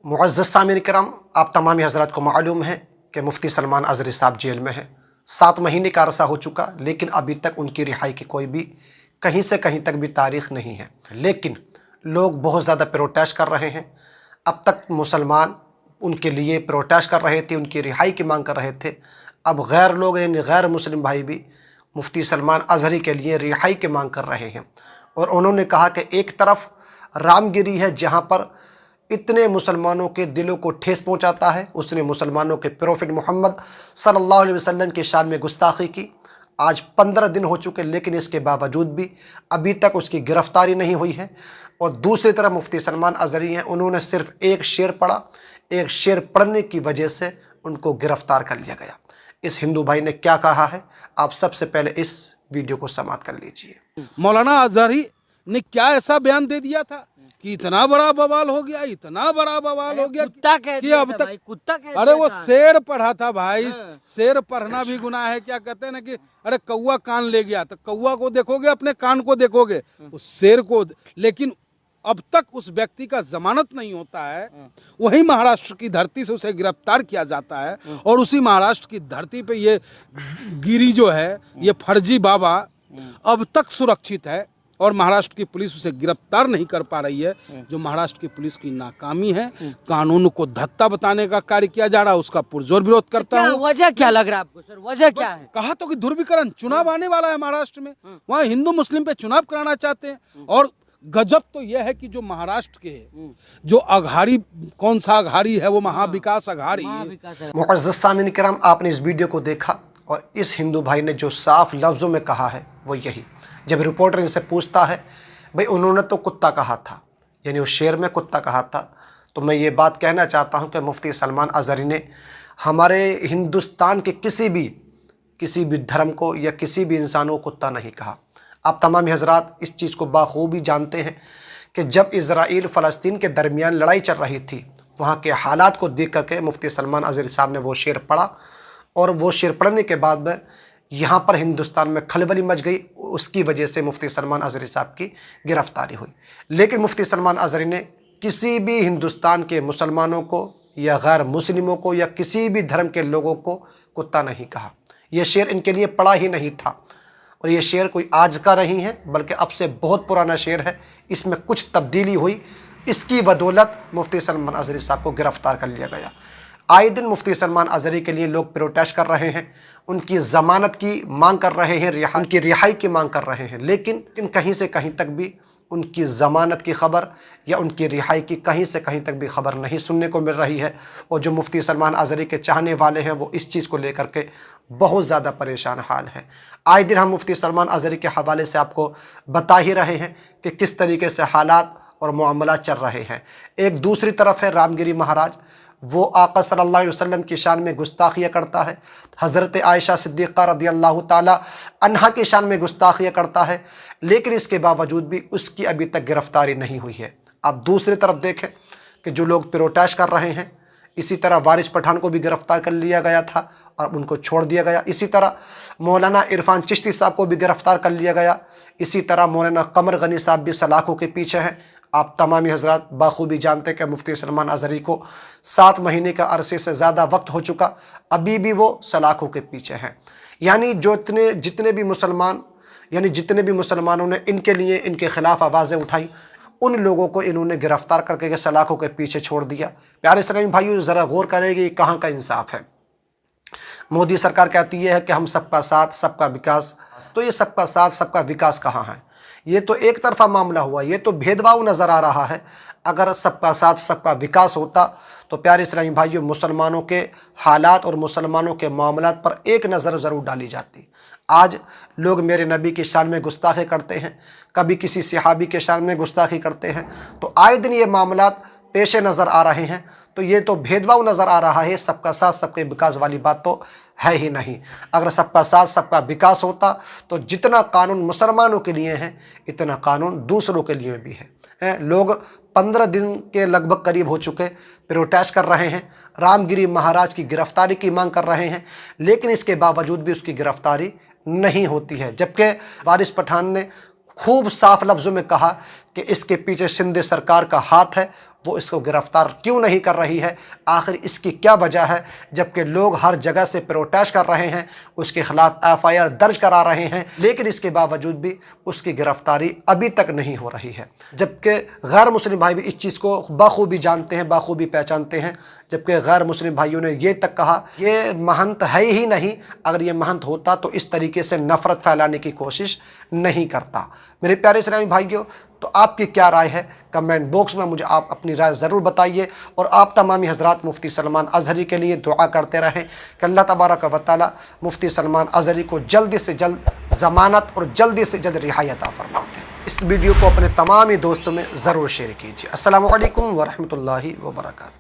मुअज़्ज़ज़ सामीन किराम, आप तमामी हज़रात को मालूम है कि मुफ्ती सलमान अज़हरी साहब जेल में हैं। 7 महीने का अरसा हो चुका, लेकिन अभी तक उनकी रिहाई की कोई भी कहीं से कहीं तक भी तारीख़ नहीं है। लेकिन लोग बहुत ज़्यादा प्रोटेस्ट कर रहे हैं। अब तक मुसलमान उनके लिए प्रोटेस्ट कर रहे थे, उनकी रिहाई की मांग कर रहे थे। अब गैर लोग यानी गैर मुस्लिम भाई भी मुफ्ती सलमान अज़हरी के लिए रिहाई की मांग कर रहे हैं। और उन्होंने कहा कि एक तरफ रामगिरी है जहाँ पर इतने मुसलमानों के दिलों को ठेस पहुंचाता है, उसने मुसलमानों के प्रोफेट मोहम्मद सल्लल्लाहु अलैहि वसल्लम की शान में गुस्ताखी की। आज 15 दिन हो चुके, लेकिन इसके बावजूद भी अभी तक उसकी गिरफ़्तारी नहीं हुई है। और दूसरी तरफ मुफ्ती सलमान अज़हरी हैं, उन्होंने सिर्फ एक शेर पढ़ा, एक शेर पढ़ने की वजह से उनको गिरफ़्तार कर लिया गया। इस हिंदू भाई ने क्या कहा है, आप सबसे पहले इस वीडियो को समाप्त कर लीजिए। मौलाना अज़हरी ने क्या ऐसा बयान दे दिया था कि इतना बड़ा बवाल हो गया, इतना बड़ा बवाल हो गया कि अब तक कुत्ता कह अरे दिया वो था। शेर पढ़ा था भाई, शेर पढ़ना भी गुनाह है। क्या कहते हैं ना कि अरे कौवा कान ले गया, तो कौवा को देखोगे अपने कान को देखोगे, उस शेर को। लेकिन अब तक उस व्यक्ति का जमानत नहीं होता है, वही महाराष्ट्र की धरती से उसे गिरफ्तार किया जाता है। और उसी महाराष्ट्र की धरती पे ये गिरी जो है, ये फर्जी बाबा अब तक सुरक्षित है और महाराष्ट्र की पुलिस उसे गिरफ्तार नहीं कर पा रही है, जो महाराष्ट्र की पुलिस की नाकामी है। कानून को धत्ता बताने का कार्य किया जा रहा है, उसका पुरजोर विरोध करता क्या हूँ। वजह क्या लग रहा है आपको सर, वजह क्या है? कहा तो कि ध्रुवीकरण, चुनाव आने वाला है महाराष्ट्र में, वहाँ हिंदू मुस्लिम पे चुनाव कराना चाहते हैं। और गजब तो यह है कि जो महाराष्ट्र के जो अघाड़ी, कौन सा अघाड़ी है, वो महाविकास अघाड़ी। मुअज़्ज़ज़ सामीन किराम, आपने इस वीडियो को देखा और इस हिंदू भाई ने जो साफ लफ्ज़ों में कहा है वो यही। जब रिपोर्टर इनसे पूछता है भाई उन्होंने तो कुत्ता कहा था, यानी उस शेर में कुत्ता कहा था, तो मैं ये बात कहना चाहता हूँ कि मुफ्ती सलमान अज़हरी ने हमारे हिंदुस्तान के किसी भी धर्म को या किसी भी इंसान को कुत्ता नहीं कहा। आप तमाम हज़रात इस चीज़ को बाखूबी जानते हैं कि जब इज़राइल फ़लस्तीन के दरमियान लड़ाई चल रही थी, वहाँ के हालात को देख करके मुफ्ती सलमान अज़हरी साहब ने वो शेर पढ़ा। और वो शेर पढ़ने के बाद में यहाँ पर हिंदुस्तान में खलबली मच गई, उसकी वजह से मुफ्ती सलमान अज़हरी साहब की गिरफ़्तारी हुई। लेकिन मुफ्ती सलमान अज़हरी ने किसी भी हिंदुस्तान के मुसलमानों को या गैर मुस्लिमों को या किसी भी धर्म के लोगों को कुत्ता नहीं कहा। यह शेर इनके लिए पढ़ा ही नहीं था। और ये शेर कोई आज का नहीं है, बल्कि अब से बहुत पुराना शेर है। इसमें कुछ तब्दीली हुई, इसकी बदौलत मुफ्ती सलमान अज़हरी साहब को गिरफ़्तार कर लिया गया। आए दिन मुफ्ती सलमान अज़हरी के लिए लोग प्रोटेस्ट कर रहे हैं, उनकी ज़मानत की मांग कर रहे हैं, उनकी रिहाई की मांग कर रहे हैं। लेकिन कहीं से कहीं तक भी उनकी ज़मानत की ख़बर या उनकी रिहाई की कहीं से कहीं तक भी ख़बर नहीं सुनने को मिल रही है। और जो मुफ्ती सलमान अज़हरी के चाहने वाले हैं वो इस चीज़ को लेकर के बहुत ज़्यादा परेशान हाल है। आए दिन हम मुफ्ती सलमान अज़हरी के हवाले से आपको बता ही रहे हैं कि किस तरीके से हालात और मामलात चल रहे हैं। एक दूसरी तरफ है रामगिरी महाराज, वो आका सल्लल्लाहु अलैहि वसल्लम की शान में गुस्ताखियाँ करता है, हज़रत आयशा सिद्दीक़ा रज़ियल्लाहु ताला अन्हा की शान में गुस्ताखियाँ करता है, लेकिन इसके बावजूद भी उसकी अभी तक गिरफ़्तारी नहीं हुई है। आप दूसरी तरफ देखें कि जो लोग प्रोटेस्ट कर रहे हैं, इसी तरह वारिस पठान को भी गिरफ़्तार कर लिया गया था और उनको छोड़ दिया गया। इसी तरह मौलाना इरफान चिश्ती साहब को भी गिरफ़्तार कर लिया गया। इसी तरह मौलाना कमर गनी साहब भी सलाखों के पीछे हैं। आप तमामी हज़रात बाखूबी जानते हैं कि मुफ्ती सलमान अज़हरी को 7 महीने का अरसे से ज़्यादा वक्त हो चुका, अभी भी वो सलाखों के पीछे हैं। यानी जितने भी मुसलमानों ने इनके लिए इनके ख़िलाफ़ आवाज़ें उठाई, उन लोगों को इन्होंने गिरफ़्तार करके सलाखों के पीछे छोड़ दिया। प्यारे इस्लामी भाइयों, ज़रा गौर करेंगे ये कहाँ का इंसाफ है। मोदी सरकार कहती है कि हम सबका साथ सबका विकास, तो ये सबका साथ सबका विकास कहाँ है? ये तो एक तरफा मामला हुआ, ये तो भेदभाव नज़र आ रहा है। अगर सबका साथ सबका विकास होता तो प्यारे इस्लामी भाइयों मुसलमानों के हालात और मुसलमानों के मामलात पर एक नज़र ज़रूर डाली जाती। आज लोग मेरे नबी की शान में गुस्ताखी करते हैं, कभी किसी सहाबी के शान में गुस्ताखी करते हैं, तो आए दिन ये मामलात पेश नज़र आ रहे हैं। तो ये तो भेदभाव नज़र आ रहा है, सबका साथ सबके विकास वाली बात तो है ही नहीं। अगर सबका साथ सबका विकास होता तो जितना कानून मुसलमानों के लिए है, इतना कानून दूसरों के लिए भी है। लोग 15 दिन के लगभग करीब हो चुके प्रोटेस्ट कर रहे हैं, रामगिरी महाराज की गिरफ़्तारी की मांग कर रहे हैं, लेकिन इसके बावजूद भी उसकी गिरफ़्तारी नहीं होती है। जबकि वारिस पठान ने खूब साफ लफ्ज़ों में कहा کہ इसके पीछे सिंध सरकार का हाथ है, वो इसको गिरफ्तार क्यों नहीं कर रही है, आखिर इसकी क्या वजह है, जबकि लोग हर जगह से प्रोटेस्ट कर रहे हैं, उसके खिलाफ FIR दर्ज करा रहे हैं, लेकिन इसके बावजूद भी उसकी गिरफ्तारी अभी तक नहीं हो रही है। जबकि गैर मुस्लिम भाई भी इस चीज़ को बखूबी जानते हैं, बखूबी पहचानते हैं। जबकि गैर मुस्लिम भाइयों ने ये तक कहा ये महंत है ही नहीं, अगर ये महंत होता तो इस तरीके से नफ़रत फैलाने की कोशिश नहीं करता। मेरे प्यारे इस्लामी भाइयों, तो आपकी क्या राय है, कमेंट बॉक्स में मुझे आप अपनी राय ज़रूर बताइए। और आप तमामी हज़रात मुफ्ती सलमान अज़हरी के लिए दुआ करते रहें कि अल्लाह तबारक व तआला मुफ्ती सलमान अज़हरी को जल्दी से जल्द ज़मानत और जल्दी से जल्द रिहाई अता फरमाते हैं। इस वीडियो को अपने तमामी दोस्तों में ज़रूर शेयर कीजिए। अस्सलामु अलैकुम व रहमतुल्लाहि व बरकातहू।